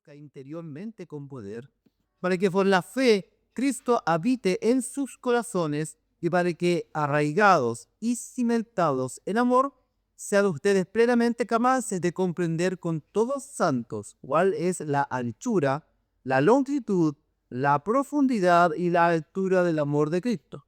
produzca interiormente con poder, para que por la fe Cristo habite en sus corazones y para que, arraigados y cimentados en amor, sean ustedes plenamente capaces de comprender con todos santos cuál es la anchura, la longitud, la profundidad y la altura del amor de Cristo.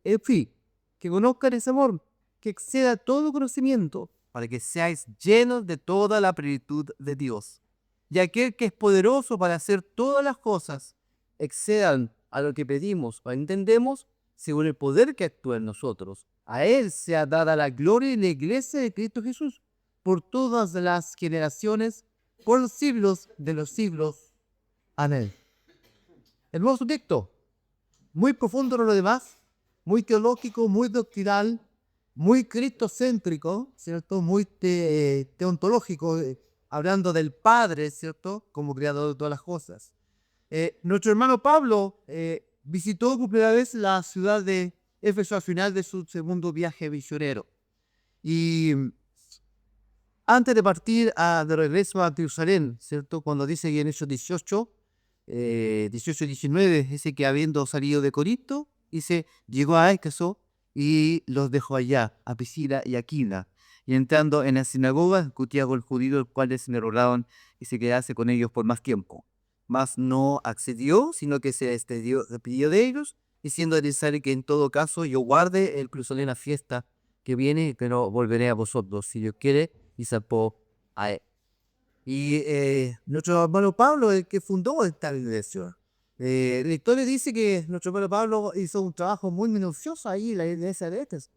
En fin, que conozcan ese amor que exceda todo conocimiento, para que seáis llenos de toda la plenitud de Dios. Y aquel que es poderoso para hacer todas las cosas excedan a lo que pedimos o entendemos, según el poder que actúa en nosotros. A Él sea dada la gloria en la iglesia de Cristo Jesús por todas las generaciones, por los siglos de los siglos. Amén. Hermoso texto, muy profundo en lo demás, muy teológico, muy doctrinal, muy cristocéntrico, ¿cierto? Muy teontológico, hablando del Padre, ¿cierto? Como creador de todas las cosas. Nuestro hermano Pablo visitó por primera vez la ciudad de Éfeso al final de su segundo viaje misionero. Y antes de partir de regreso a Jerusalén, ¿cierto? Cuando dice que en Hechos 18, 18 y 19, dice que habiendo salido de Corinto, dice, llegó a Éfeso y los dejó allá, a Priscila y Aquila. Y entrando en la sinagoga, discutía con los judíos, los cuales se le rogaban y se quedase con ellos por más tiempo. Mas no accedió, sino que se despidió de ellos, diciendo necesario que en todo caso yo guarde incluso en la fiesta que viene, pero volveré a vosotros, si Dios quiere, y zarpó a él. Y nuestro hermano Pablo, el que fundó esta iglesia, la historia dice que nuestro hermano Pablo hizo un trabajo muy minucioso ahí en la iglesia de Éfeso,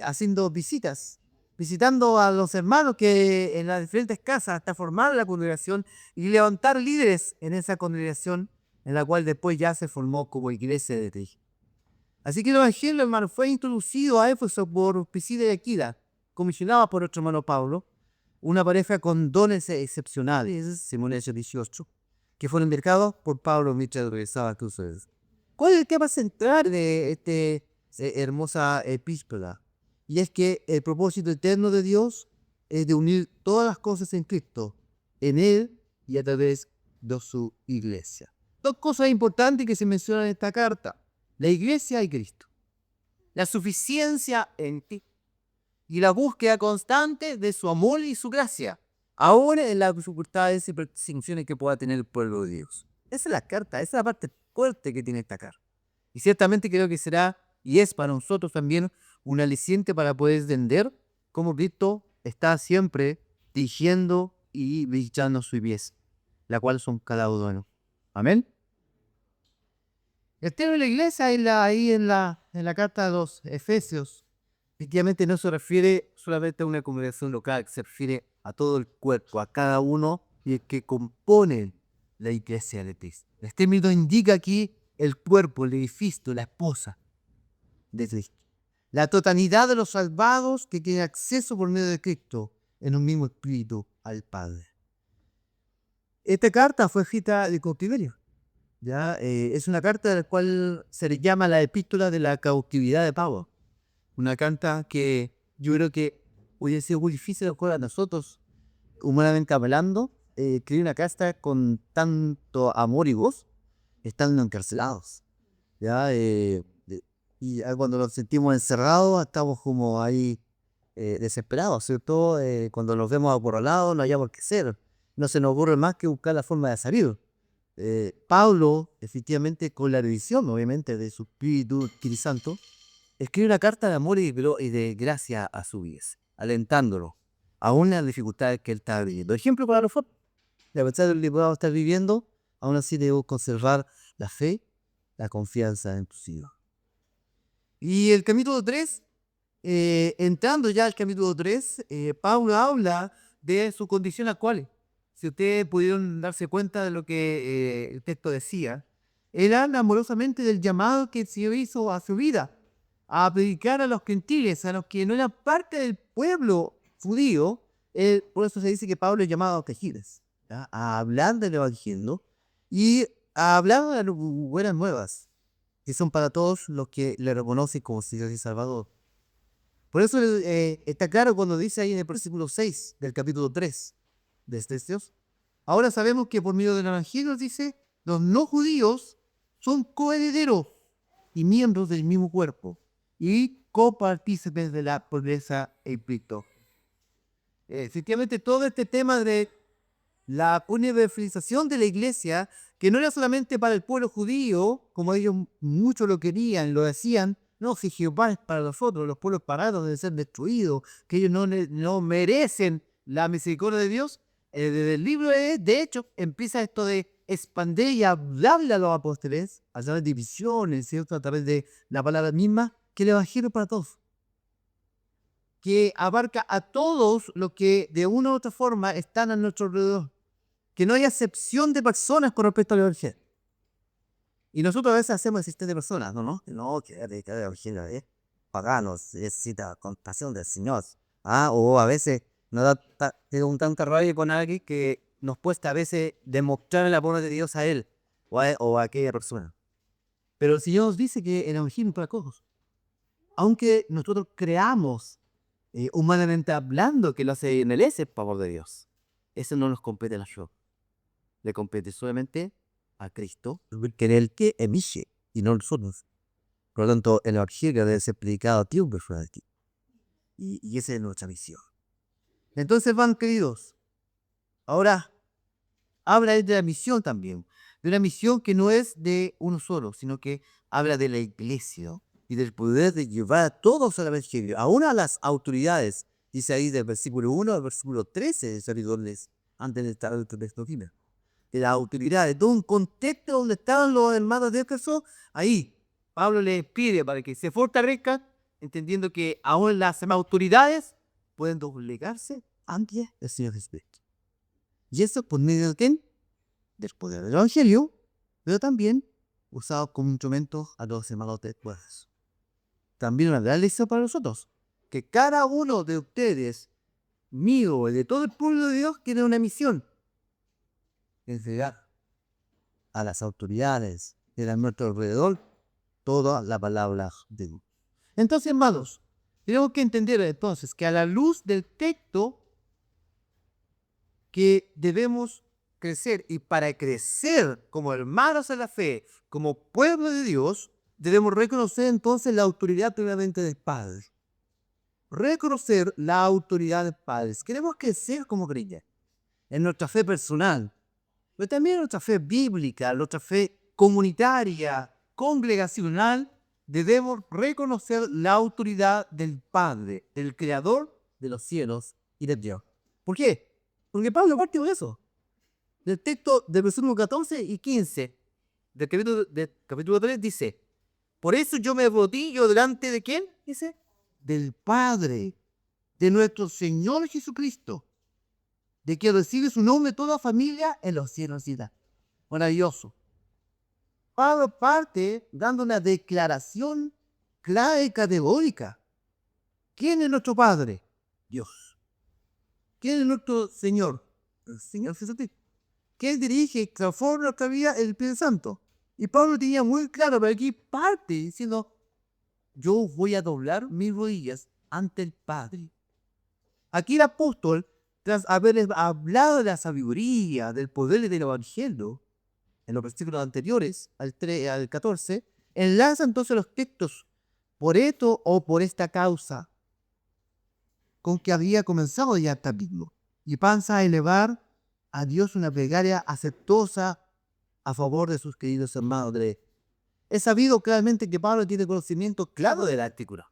haciendo visitas, visitando a los hermanos que en las diferentes casas hasta formar la congregación y levantar líderes en esa congregación, en la cual después ya se formó como iglesia de Cristo. Así que el evangelio, hermano, fue introducido a Éfeso por Priscila y Aquila, comisionada por nuestro hermano Pablo, una pareja con dones excepcionales, según Hechos 18, que fueron enviados por Pablo mientras regresaba a Cruces. ¿Cuál es el tema central de esta hermosa epístola? Y es que el propósito eterno de Dios es de unir todas las cosas en Cristo, en Él y a través de su iglesia. Dos cosas importantes que se mencionan en esta carta: la iglesia y Cristo. La suficiencia en ti y la búsqueda constante de su amor y su gracia, ahora en las dificultades y persecuciones que pueda tener el pueblo de Dios. Esa es la carta, esa es la parte fuerte que tiene esta carta. Y ciertamente creo que será y es para nosotros también un aliciente para poder entender cómo Cristo está siempre dirigiendo y visitando su iglesia, la cual son cada uno. Amén. El tema de la iglesia ahí en la carta de los Efesios, efectivamente no se refiere solamente a una congregación local, se refiere a todo el cuerpo, a cada uno y el que compone la iglesia de Cristo. El término indica aquí el cuerpo, el edificio, la esposa de Cristo. La totalidad de los salvados que tienen acceso por medio de Cristo en un mismo espíritu al Padre. Esta carta fue escrita de cautiverio. ¿Ya? Es una carta de la cual se le llama la epístola de la cautividad de Pablo. Una carta que yo creo que hubiese sido muy difícil para nosotros, humanamente hablando, escribir una carta con tanto amor y voz, estando encarcelados. ¿Ya? Y cuando nos sentimos encerrados, estamos como ahí desesperados, ¿cierto? Cuando nos vemos acorralados, no hayamos qué hacer. No se nos ocurre más que buscar la forma de salir. Pablo, efectivamente, con la revisión, obviamente, de su espíritu Santo, escribe una carta de amor y de gracia a su vida, alentándolo, aún en las dificultades que él está viviendo. Ejemplo para nosotros, a pesar de lo que podamos estar viviendo, aún así debemos conservar la fe, la confianza en tus hijos. Y el capítulo 3, entrando ya al capítulo 3, Pablo habla de su condición actual. Si ustedes pudieron darse cuenta de lo que el texto decía, él habla amorosamente del llamado que el Señor hizo a su vida, a predicar a los gentiles, a los que no eran parte del pueblo judío. Por eso se dice que Pablo es llamado a tejiles, a hablar del evangelio y a hablar de las buenas nuevas, que son para todos los que le reconocen como Señor y Salvador. Por eso está claro cuando dice ahí en el versículo 6 del capítulo 3 de Efesios, Ahora sabemos que por medio del Evangelio dice, los no judíos son coherederos y miembros del mismo cuerpo y copartícipes de la pobreza en Cristo. Efectivamente, todo este tema de la universalización de la iglesia, que no era solamente para el pueblo judío, como ellos muchos lo querían, lo decían, no, si Jehová es para nosotros, los pueblos paganos deben ser destruidos, que ellos no merecen la misericordia de Dios. Desde el libro de Hechos empieza esto de expandir y hablarle a los apóstoles a través de visiones, ¿cierto? A través de la palabra misma, que el evangelio es para todos, que abarca a todos los que de una u otra forma están a nuestro alrededor, que no hay acepción de personas con respecto al evangelio. Y nosotros a veces hacemos excepción de personas, ¿no? No, que el evangelio es paganos, necesita compasión del Señor. O a veces nos da tanta rabia con alguien que nos cuesta a veces demostrar el amor de Dios a él o a aquella persona. Pero el Señor nos dice que el evangelio es para todos. Aunque nosotros creamos, humanamente hablando, que lo hace en él, es el favor de Dios. Eso no nos compete a nosotros. Le compete solamente a Cristo, que es el que elige y no nosotros. Por lo tanto, el evangelio debe ser predicado a ti, un persona de ti. Y esa es nuestra misión. Entonces, van, queridos, ahora habla de la misión también, de una misión que no es de uno solo, sino que habla de la iglesia y del poder de llevar a todos al evangelio, aún a las autoridades. Dice ahí del versículo 1 al versículo 13 de servidores antes de estar en el doctrina. De las autoridades, de un contexto donde estaban los hermanos de Éfeso, ahí Pablo les pide para que se fortalezcan, entendiendo que aún las autoridades pueden doblegarse ante el Señor Jesucristo. Y eso por medio de quién? Del poder del Evangelio, pero también usado como instrumento a los hermanos de pueblos. También una gran lección para nosotros, que cada uno de ustedes, mío y de todo el pueblo de Dios, tiene una misión: entregar a las autoridades de nuestro alrededor toda la palabra de Dios. Entonces, hermanos, tenemos que entender entonces que a la luz del texto que debemos crecer, y para crecer como hermanos en la fe, como pueblo de Dios, debemos reconocer entonces la autoridad primeramente del Padre. Reconocer la autoridad del Padre. Queremos crecer como creyentes en nuestra fe personal, pero también en nuestra fe bíblica, en nuestra fe comunitaria, congregacional. Debemos reconocer la autoridad del Padre, del Creador de los cielos y de Dios. ¿Por qué? Porque Pablo partió de eso. Del texto del versículo 14 y 15 del capítulo 3 dice: por eso yo me arrodillo delante de ¿quién? Dice, del Padre, de nuestro Señor Jesucristo, de que recibe su nombre toda familia en los cielos y la. Maravilloso. Pablo parte dando una declaración clara y categórica. ¿Quién es nuestro Padre? Dios. ¿Quién es nuestro Señor? El Señor Jesucristo. ¿Quién dirige y transforma nuestra vida? El Espíritu Santo. Y Pablo tenía muy claro, pero aquí parte diciendo: yo voy a doblar mis rodillas ante el Padre. Aquí el apóstol, tras haberles hablado de la sabiduría, del poder y del evangelio, en los versículos anteriores, al 14, enlaza entonces los textos: por esto o por esta causa, con que había comenzado ya el capítulo, y pasa a elevar a Dios una plegaria aceptosa a favor de sus queridos hermanos de él. Es sabido claramente que Pablo tiene conocimiento claro de la Escritura,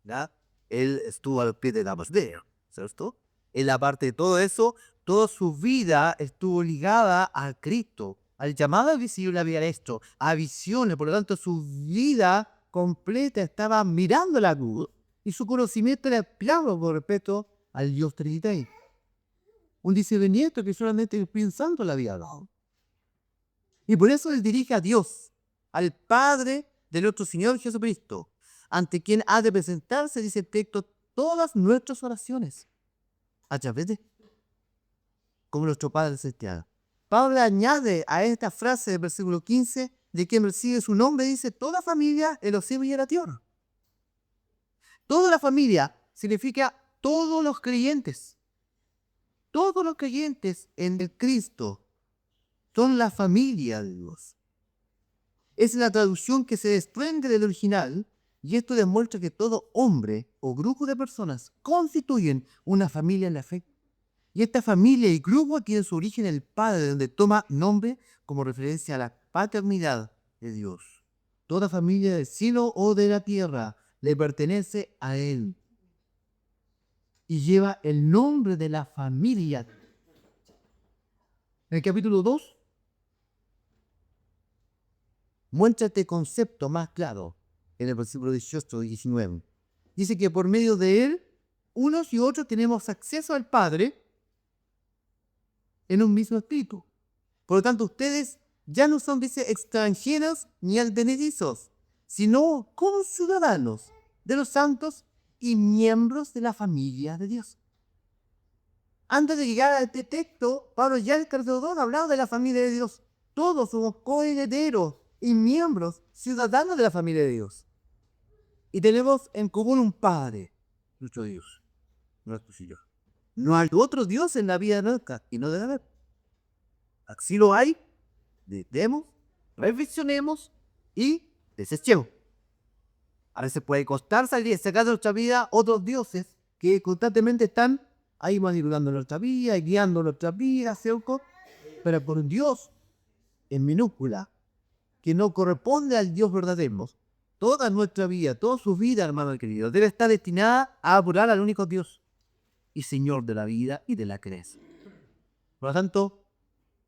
¿ya? Él estuvo al pie de la Biblia, ¿cierto? Él, aparte de todo eso, toda su vida estuvo ligada a Cristo, al llamado visible había esto, a visiones. Por lo tanto, su vida completa estaba mirando la cruz y su conocimiento era claro con respecto al Dios Trinitario. Un discernimiento que solamente pensando la había dado. Y por eso él dirige a Dios, al Padre de nuestro Señor Jesucristo, ante quien ha de presentarse, dice el texto, todas nuestras oraciones, a través de como nuestro Padre Celestial. Pablo añade a esta frase del versículo 15, de quien recibe su nombre, dice, toda familia en los cielos y en la tierra. Toda la familia significa todos los creyentes. Todos los creyentes en el Cristo son la familia de Dios. Es la traducción que se desprende del original, y esto demuestra que todo hombre o grupo de personas constituyen una familia en la fe. Y esta familia y grupo tiene su origen en el Padre, donde toma nombre como referencia a la paternidad de Dios. Toda familia del cielo o de la tierra le pertenece a Él y lleva el nombre de la familia. En el capítulo 2 muestra este concepto más claro en el versículo 18 y 19. Dice que por medio de Él, unos y otros tenemos acceso al Padre en un mismo espíritu. Por lo tanto, ustedes ya no son, dice, extranjeros ni advenedizos, sino conciudadanos de los santos y miembros de la familia de Dios. Antes de llegar a este texto, Pablo ya en el capítulo 2 hablaba de la familia de Dios. Todos somos coherederos y miembros, ciudadanos de la familia de Dios. Y tenemos en común un Padre, nuestro Dios, nuestro Señor. No hay otro Dios en la vida nuestra y no debe haber. Así lo hay, meditemos, reflexionemos y desechemos. A veces puede costar salir, sacar de nuestra vida otros dioses que constantemente están ahí manipulando nuestra vida y guiando nuestra vida, ¿cierto? Pero por un Dios en minúscula, que no corresponde al Dios verdadero, toda nuestra vida, toda su vida, hermano querido, debe estar destinada a adorar al único Dios y Señor de la vida y de la creencia. Por lo tanto,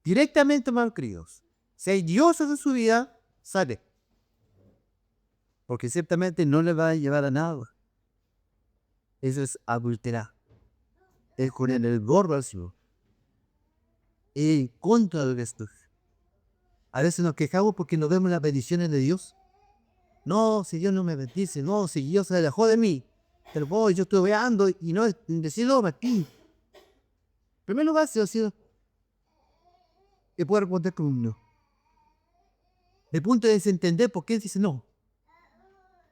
directamente, hermanos queridos, si hay dioses en su vida, sale. Porque ciertamente no le va a llevar a nada. Eso es adulterar. Es poner el gorro al Señor. Es en contra de esto. A veces nos quejamos porque no vemos las bendiciones de Dios. No, si Dios no me bendice, no, si Dios se alejó de mí. Pero voy, yo estoy veando y no es decirlo aquí. En primer lugar, se lo sido que puede responder con un no. El punto es entender por qué él dice no.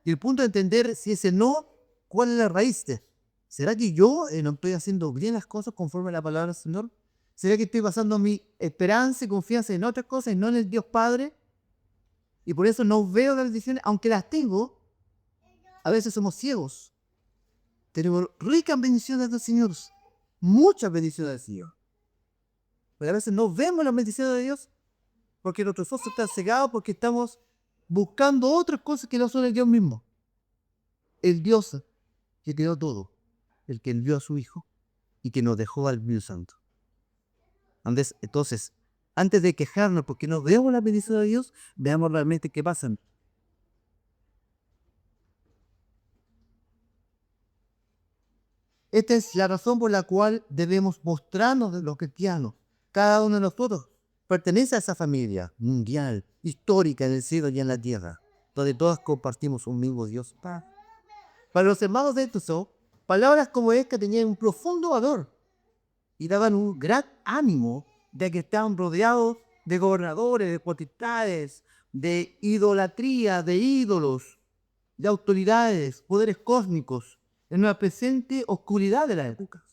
Y el punto de entender si ese no, ¿cuál es la raíz? ¿Será que yo no estoy haciendo bien las cosas conforme a la palabra del Señor? ¿Será que estoy basando mi esperanza y confianza en otras cosas y no en el Dios Padre? Y por eso no veo las bendiciones, aunque las tengo. A veces somos ciegos. Tenemos ricas bendiciones del Señor, muchas bendiciones del Señor. Pero a veces no vemos las bendiciones de Dios porque nuestros ojos están cegados, porque estamos buscando otras cosas que no son el Dios mismo. El Dios que creó todo, el que envió a su Hijo y que nos dejó al Espíritu Santo. Entonces, antes de quejarnos porque no vemos la bendición de Dios, veamos realmente qué pasa. Esta es la razón por la cual debemos mostrarnos de los cristianos. Cada uno de nosotros pertenece a esa familia mundial, histórica en el cielo y en la tierra, donde todos compartimos un mismo Dios. Para los hermanos de Éfeso, palabras como esta tenían un profundo valor y daban un gran ánimo de que estaban rodeados de gobernadores, de potestades, de idolatría, de ídolos, de autoridades, poderes cósmicos, en una presente oscuridad de la época.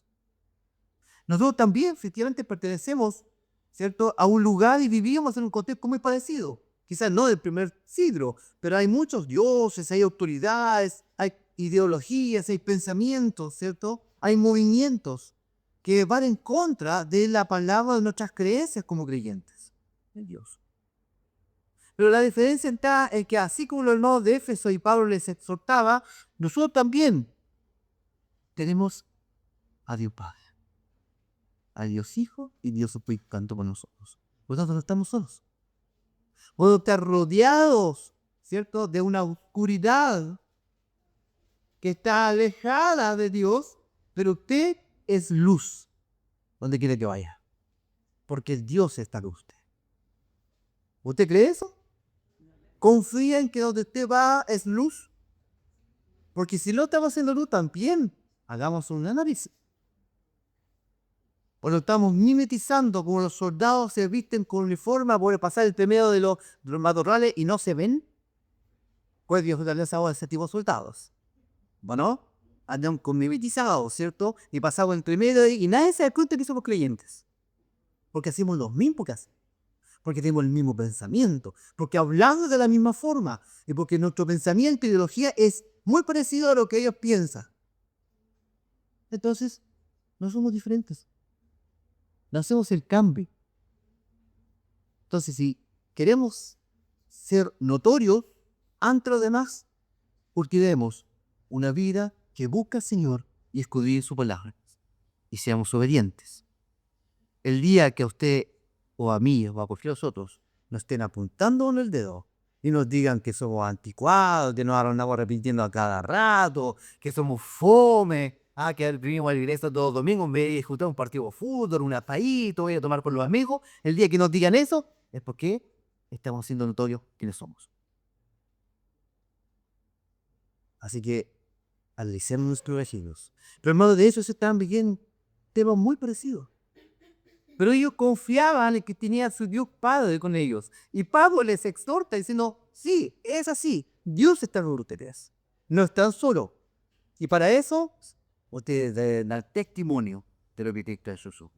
Nosotros también, efectivamente, pertenecemos, ¿cierto?, a un lugar y vivimos en un contexto muy parecido. Quizás no del primer siglo, pero hay muchos dioses, hay autoridades, hay ideologías, hay pensamientos, ¿cierto? Hay movimientos que van en contra de la palabra de nuestras creencias como creyentes en Dios. Pero la diferencia está en que así como los hermanos de Éfeso y Pablo les exhortaba, nosotros también tenemos a Dios Padre, a Dios Hijo y Dios Espíritu Santo con nosotros. Por lo tanto, no estamos solos. Podemos estar rodeados, ¿cierto?, de una oscuridad que está alejada de Dios, pero usted es luz donde quiere que vaya, porque Dios está con usted. ¿Usted cree eso? ¿Confía en que donde usted va es luz? Porque si no estamos haciendo luz también, hagamos un análisis. O lo estamos mimetizando como los soldados se visten con uniforme para pasar entre medio de los matorrales y no se ven. Pues Dios darles ahora a ese tipo de soldados. Bueno, andamos con mimetizados, ¿cierto? Y pasamos entre medio y nadie se da cuenta que somos creyentes. Porque hacemos lo mismo que hacen. Porque tenemos el mismo pensamiento. Porque hablamos de la misma forma. Y porque nuestro pensamiento e ideología es muy parecido a lo que ellos piensan. Entonces, no somos diferentes. No hacemos el cambio. Entonces, si queremos ser notorios ante los demás, cultivemos una vida que busca al Señor y escudriñe su palabra. Y seamos obedientes. El día que a usted o a mí o a cualquier nosotros nos estén apuntando con el dedo y nos digan que somos anticuados, que nos andamos arrepintiendo a cada rato, que somos fome, que vivimos a la iglesia todos los domingos, en vez de disfrutar un partido de fútbol, un asadito, voy a tomar con los amigos, el día que nos digan eso es porque estamos siendo notorios quiénes somos. Así que analicemos nuestros vecinos. Pero hermano, de eso se están viendo temas muy parecidos. Pero ellos confiaban en que tenía su Dios Padre con ellos. Y Pablo les exhorta diciendo, sí, es así. Dios está con ustedes. No están solos. Y para eso, ustedes deben dar testimonio de lo que Cristo ha hecho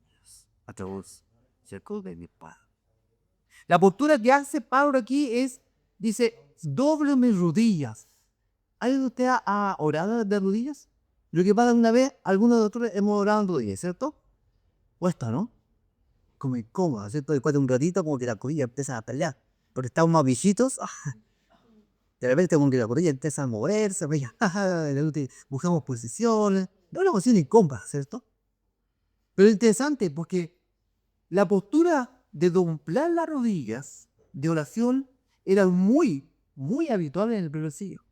a través de mi Padre. La postura que hace Pablo aquí es, dice, doble mis rodillas. ¿Alguien de ustedes ha orado de rodillas? Lo que pasa una vez, algunos de nosotros hemos orado en rodillas, ¿cierto? Cuesta, ¿no? Como incómodo, ¿cierto? Después de un ratito, como que la rodilla empieza a pelear. Porque estamos más viejitos, de repente como que la rodilla empieza a moverse, buscamos posiciones. No es una posición incómoda, ¿cierto? Pero es interesante porque la postura de doblar las rodillas de oración era muy, muy habitual en el primer siglo.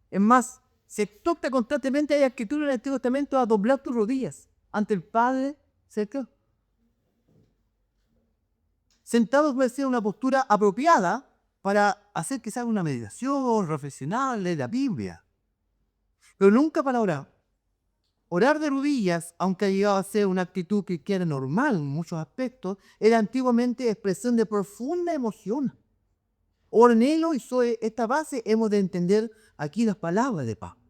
Es más, se exhorta constantemente, hay escritura en el Antiguo Testamento a doblar tus rodillas ante el Padre cerca. Sentados puede ser una postura apropiada para hacer que se haga una meditación, reflexionar, leer la Biblia. Pero nunca para orar. Orar de rodillas, aunque ha llegado a ser una actitud que era normal en muchos aspectos, era antiguamente expresión de profunda emoción. Ornelo y sobre esta base hemos de entender aquí las palabras de Pablo.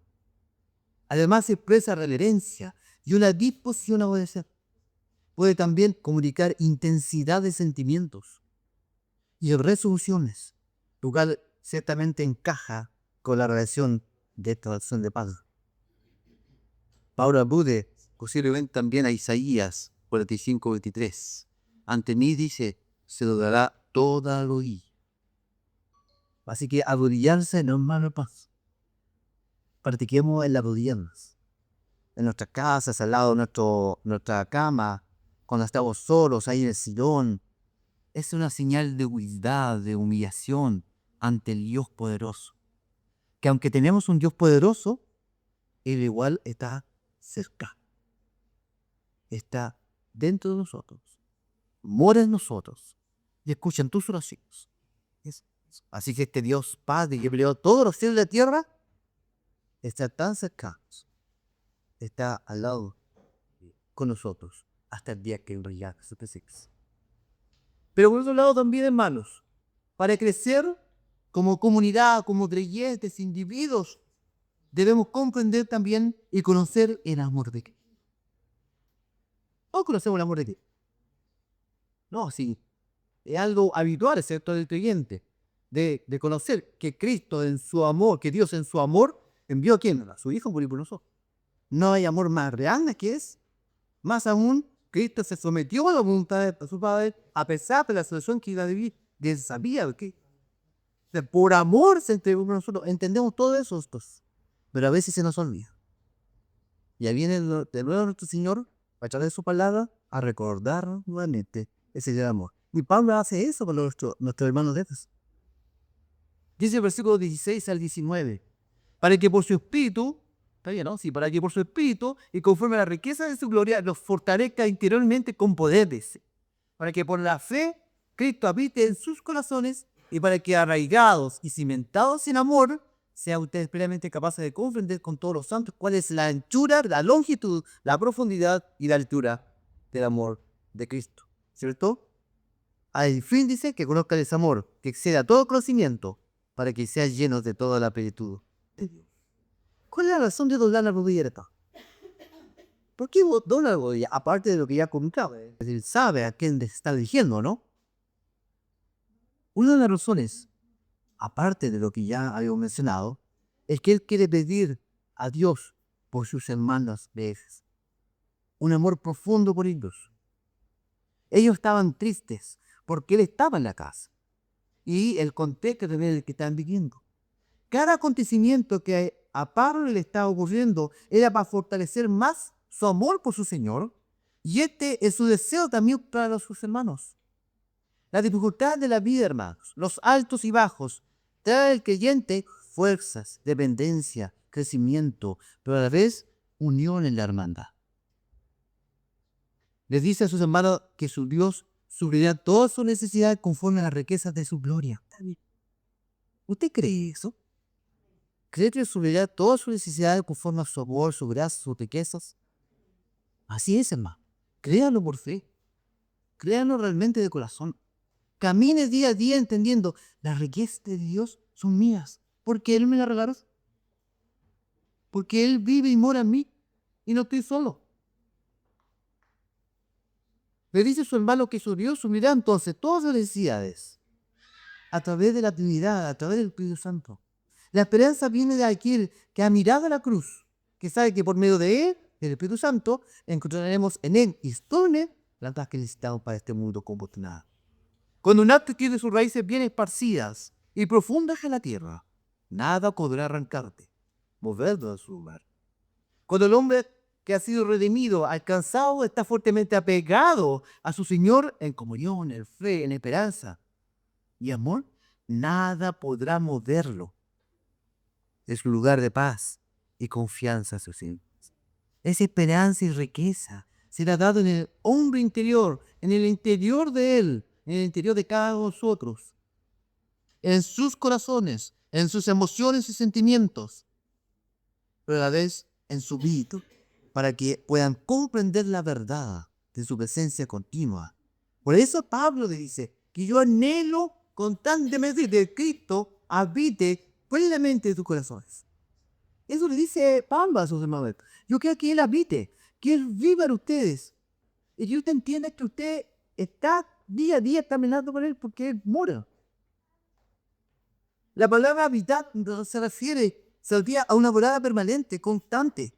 Además expresa reverencia y una disposición a obedecer. Puede también comunicar intensidad de sentimientos y resoluciones, lo cual ciertamente encaja con la relación de esta oración de Pablo. Pablo alude posiblemente también a Isaías 45:23. Ante mí, dice, se lo dará toda la rodilla. Así que arrodillarse no es malo paz. Practiquemos el arrodillarnos. En nuestras casas, al lado de nuestra cama, cuando estamos solos, ahí en el sillón. Es una señal de humildad, de humillación ante el Dios poderoso. Que aunque tenemos un Dios poderoso, Él igual está cerca. Está dentro de nosotros. Mora en nosotros. Y escucha en tus oraciones. Así que este Dios Padre que creó todos los cielos de la tierra, está tan cercano. Está al lado con nosotros hasta el día que Él regrese a su presencia. Pero por otro lado también, hermanos, para crecer como comunidad, como creyentes, individuos, debemos comprender también y conocer el amor de Cristo. ¿Cómo conocemos el amor de Cristo? No, sí, es algo habitual, ¿cierto?, del creyente, de conocer que Cristo en su amor, que Dios en su amor envió a quién, a su Hijo por nosotros. No hay amor más grande que es. Más aún, Cristo se sometió a la voluntad de su Padre a pesar de la situación que iba a vivir. Y Él sabía que por amor se entregó por nosotros. Entendemos todo eso, pero a veces se nos olvida. Y ahí viene de nuevo nuestro Señor, a través de su palabra, a recordarnos nuevamente ese gran amor. Y Pablo hace eso con nuestros hermanos de Éfeso. Dice el versículo 16 al 19, para que por su espíritu, está bien, ¿no? Sí, para que por su espíritu y conforme a la riqueza de su gloria los fortalezca interiormente con poder, dice, para que por la fe Cristo habite en sus corazones y para que arraigados y cimentados en amor, sean ustedes plenamente capaces de comprender con todos los santos cuál es la anchura, la longitud, la profundidad y la altura del amor de Cristo, ¿cierto? Al fin dice que conozcan ese amor, que exceda todo conocimiento, para que sean llenos de toda la plenitud de Dios. ¿Cuál es la razón de doblar la rodilla acá? ¿Por qué dobla la rodilla? Aparte de lo que ya comentaba. Es decir, sabe a quién le está dirigiendo, ¿no? Una de las razones, aparte de lo que ya habíamos mencionado, es que él quiere pedir a Dios por sus hermanos veces. Un amor profundo por ellos. Ellos estaban tristes porque él estaba en la casa. Y el contexto de el que están viviendo. Cada acontecimiento que a Pablo le estaba ocurriendo era para fortalecer más su amor por su Señor. Y este es su deseo también para sus hermanos. La dificultad de la vida, hermanos, los altos y bajos, trae al creyente fuerzas, dependencia, crecimiento, pero a la vez unión en la hermandad. Les dice a sus hermanos que su Dios suplirá todas sus necesidades conforme a las riquezas de su gloria. ¿Usted cree eso? ¿Cree que suplirá todas sus necesidades conforme a su amor, su gracia, sus riquezas? Así es, hermano. Créanlo por fe. Créanlo realmente de corazón. Camine día a día entendiendo las riquezas de Dios son mías. Porque Él me las regaló. Porque Él vive y mora en mí. Y no estoy solo. Le dice su hermano que su Dios suplirá entonces todas las necesidades. A través de la Trinidad, a través del Espíritu Santo. La esperanza viene de aquel que ha mirado a la cruz. Que sabe que por medio de Él, del Espíritu Santo, encontraremos en Él y solo en Él las cosas que necesitamos para este mundo convulsionado. Cuando un arte tiene sus raíces bien esparcidas y profundas en la tierra, nada podrá arrancarte, moverlo de su lugar. Cuando el hombre que ha sido redimido, alcanzado, está fuertemente apegado a su Señor en comunión, en fe, en esperanza y amor, nada podrá moverlo de su lugar de paz y confianza a sus hijos. Esa esperanza y riqueza será dado en el hombre interior, en el interior de él, en el interior de cada uno de nosotros, en sus corazones, en sus emociones y sentimientos, pero a la vez en su vida, para que puedan comprender la verdad de su presencia continua. Por eso Pablo le dice que yo anhelo constantemente que Cristo habite plenamente en tus corazones. Eso le dice Pablo a sus hermanos. Yo quiero que Él habite, que Él viva en ustedes. Y que usted entienda que usted está día a día caminando con Él porque Él mora. La palabra habitar se refiere a una morada permanente, constante.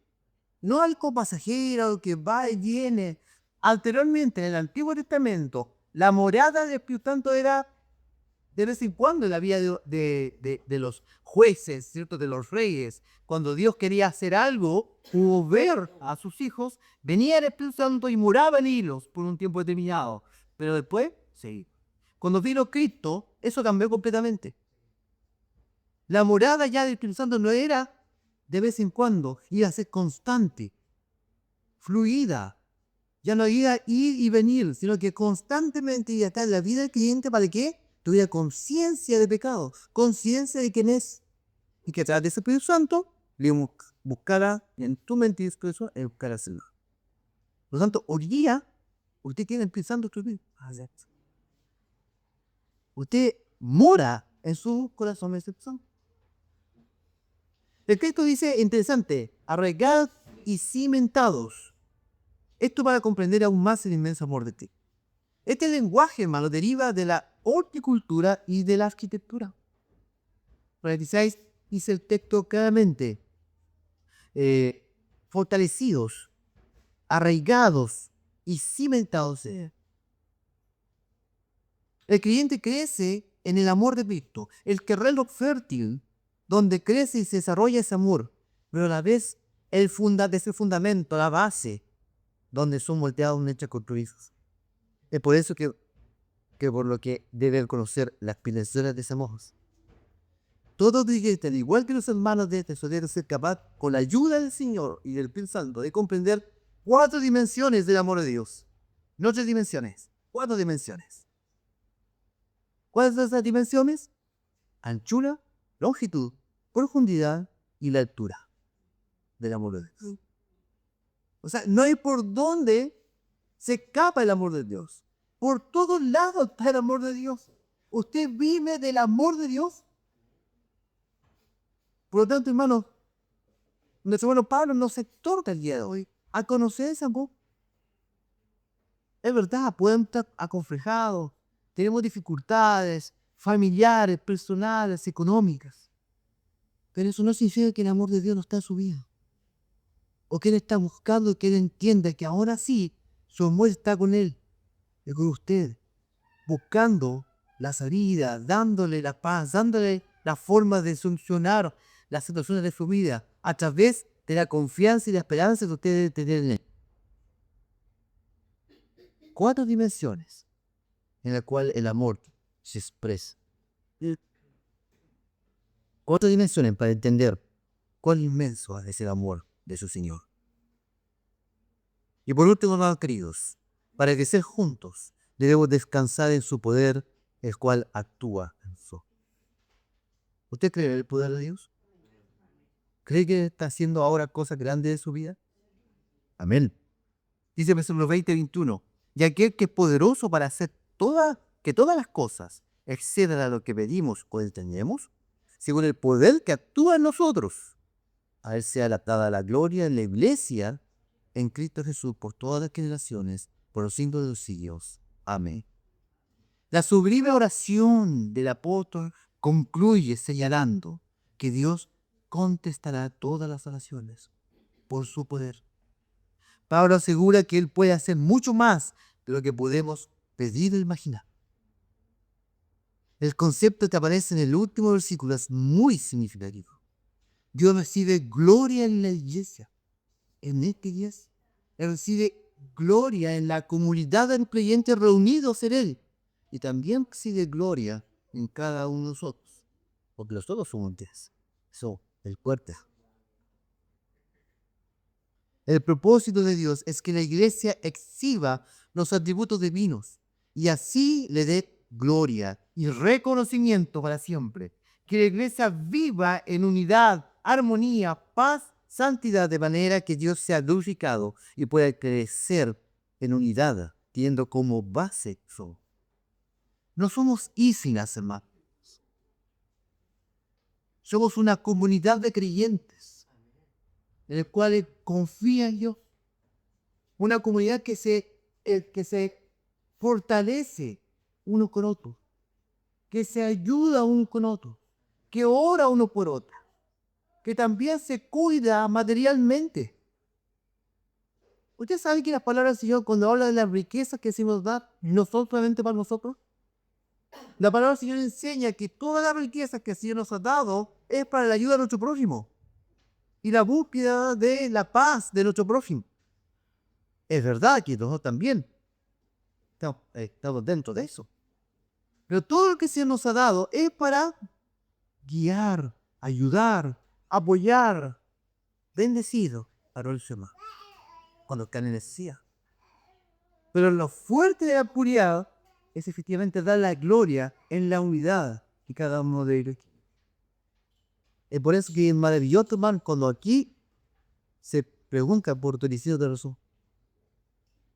No algo pasajero que va y viene. Anteriormente, en el Antiguo Testamento, la morada del Espíritu Santo era de vez en cuando en la vida de los jueces, ¿cierto? De los reyes. Cuando Dios quería hacer algo, mover a sus hijos, venía el Espíritu Santo y moraba en ellos por un tiempo determinado. Pero después, sí. Cuando vino Cristo, eso cambió completamente. La morada ya del Espíritu Santo no era de vez en cuando, iba a ser constante, fluida. Ya no iba a ir y venir, sino que constantemente iba a estar en la vida del cliente. ¿Para qué? Tuviera conciencia de pecado, conciencia de quién es. Y que a través de ese Espíritu Santo le buscara en tu mente y expreso el buscar hacerlo. Por lo tanto, hoy día, usted tiene el Espíritu Santo en su vida. Usted mora en su corazón de excepción. El texto dice, interesante, arraigados y cimentados. Esto para comprender aún más el inmenso amor de ti. Este lenguaje, hermano, deriva de la horticultura y de la arquitectura. 46 dice el texto claramente, fortalecidos, arraigados y cimentados. El creyente crece en el amor de Cristo, el terreno fértil donde crece y se desarrolla ese amor, pero a la vez de ese fundamento, la base, donde son moldeados y hechos construidos. Es por eso que por lo que deben conocer las dimensiones de ese amor. Todo creyente, al igual que los hermanos de este, deben ser capaz, con la ayuda del Señor y del Espíritu Santo, de comprender 4 dimensiones del amor de Dios. No 3 dimensiones, 4 dimensiones. ¿Cuáles son esas dimensiones? Anchura, longitud, profundidad y la altura del amor de Dios. O sea, no hay por dónde se escapa el amor de Dios. Por todos lados está el amor de Dios. Usted vive del amor de Dios. Por lo tanto, hermanos, Nuestro hermano Pablo nos exhorta el día de hoy a conocer ese amor. Es verdad, podemos estar aconflejados, tenemos dificultades familiares, personales, económicas, pero eso no significa que el amor de Dios no está en su vida. O que Él está buscando que Él entienda que ahora sí, su amor está con Él y con usted, buscando la salida, dándole la paz, dándole la forma de solucionar las situaciones de su vida a través de la confianza y la esperanza que usted debe tener en Él. 4 dimensiones en las cuales el amor se expresa. 4 dimensiones para entender cuán inmenso es el amor de su Señor. Y por último, hermanos queridos, para crecer juntos, debemos descansar en su poder, el cual actúa en nosotros. ¿Usted cree en el poder de Dios? ¿Cree que está haciendo ahora cosas grandes de su vida? Amén. Dice versículo 20-21, y aquel que es poderoso para hacer que todas las cosas excedan a lo que pedimos o entendemos, según el poder que actúa en nosotros. A Él sea dada la gloria en la iglesia, en Cristo Jesús, por todas las generaciones, por los siglos de los siglos. Amén. La sublime oración del apóstol concluye señalando que Dios contestará todas las oraciones por su poder. Pablo asegura que Él puede hacer mucho más de lo que podemos pedir o imaginar. El concepto que aparece en el último versículo es muy significativo. Dios recibe gloria en la iglesia, en esta iglesia. Él recibe gloria en la comunidad de creyentes reunidos en Él. Y también recibe gloria en cada uno de nosotros. Porque nosotros somos Dios. Eso, el cuerpo. El propósito de Dios es que la iglesia exhiba los atributos divinos y así le dé gloria y reconocimiento para siempre. Que la iglesia viva en unidad, armonía, paz, santidad, de manera que Dios sea glorificado y pueda crecer en unidad, teniendo como base eso. No somos islas, hermanos. Somos una comunidad de creyentes en el cual confía en Dios. Una comunidad que se fortalece uno con otro, que se ayuda uno con otro, que ora uno por otro, que también se cuida materialmente. ¿Usted sabe que las palabras del Señor, cuando habla de las riquezas que se nos da, no son solamente para nosotros? La palabra del Señor enseña que todas las riquezas que el Señor nos ha dado es para la ayuda de nuestro prójimo y la búsqueda de la paz de nuestro prójimo. Es verdad que nosotros también estamos dentro de eso. Pero todo lo que el Señor nos ha dado es para guiar, ayudar, apoyar, bendecido a los demás cuando están en necesidad. Pero lo fuerte de la puridad es efectivamente dar la gloria en la unidad de cada uno de ellos. Es por eso que es maravilloso, hermano, cuando aquí se pregunta por tu de razón.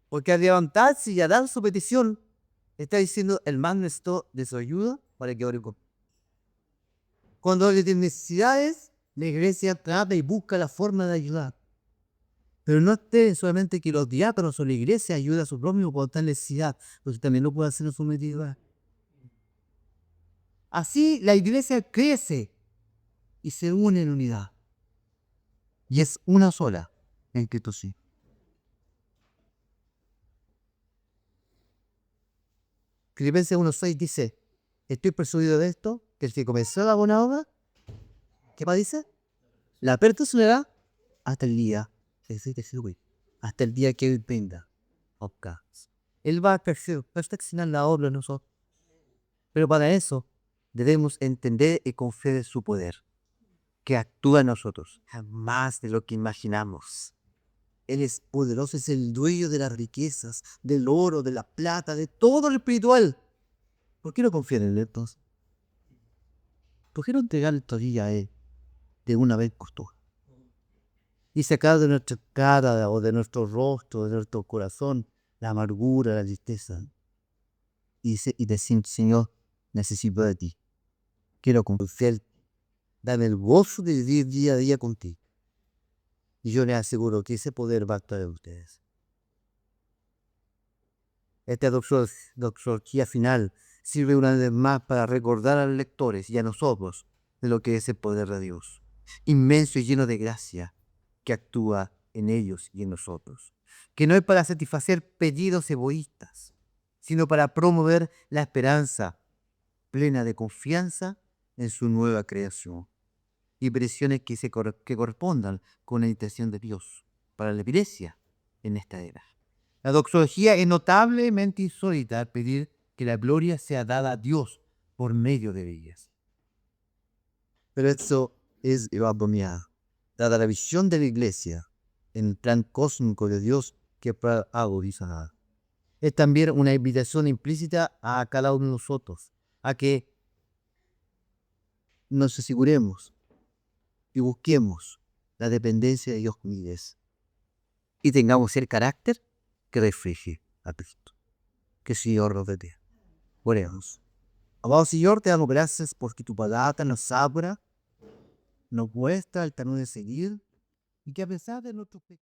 Porque al levantarse y a dar su petición, está diciendo el man necesitó de su ayuda para que ore con. Cuando hay necesidades, la iglesia trata y busca la forma de ayudar. Pero no esté solamente que los diáconos o la iglesia ayuden a su prójimo cuando está en necesidad, porque también lo puede hacer en su medida. Así la iglesia crece y se une en unidad. Y es una sola en Cristo sí. Filipenses 1:6 dice, estoy persuadido de esto, que el que comenzó la buena obra, ¿qué más dice? La perfeccionará hasta el día, hasta el día que Él venga. Él va a perfeccionar la obra de nosotros. Pero para eso debemos entender y confiar en su poder, que actúa en nosotros, más de lo que imaginamos. Él es poderoso, es el dueño de las riquezas, del oro, de la plata, de todo lo espiritual. ¿Por qué no confiar en Él entonces? ¿Por qué no entregar el día a Él de una vez por todas? Y sacar de nuestra cara o de nuestro rostro, de nuestro corazón, la amargura, la tristeza. Y decir, Señor, necesito de ti. Quiero confiar, dame el gozo de vivir día a día contigo. Y yo les aseguro que ese poder va a estar en ustedes. Esta doxología final sirve una vez más para recordar a los lectores y a nosotros de lo que es el poder de Dios, inmenso y lleno de gracia, que actúa en ellos y en nosotros, que no es para satisfacer pedidos egoístas, sino para promover la esperanza plena de confianza en su nueva creación y presiones que correspondan con la intención de Dios para la iglesia en esta era. La doxología es notablemente insólita al pedir que la gloria sea dada a Dios por medio de ellas. Pero esto es abominable, dada la visión de la iglesia en el plan cósmico de Dios que agudizará. Es también una invitación implícita a cada uno de nosotros a que nos aseguremos y busquemos la dependencia de Dios mismo y tengamos el carácter que refleje a Cristo. Que el Señor nos bendiga. Oremos. Amado Señor, te damos gracias porque tu palabra nos abra, nos muestra el camino de seguir y que a pesar de nuestros pecados,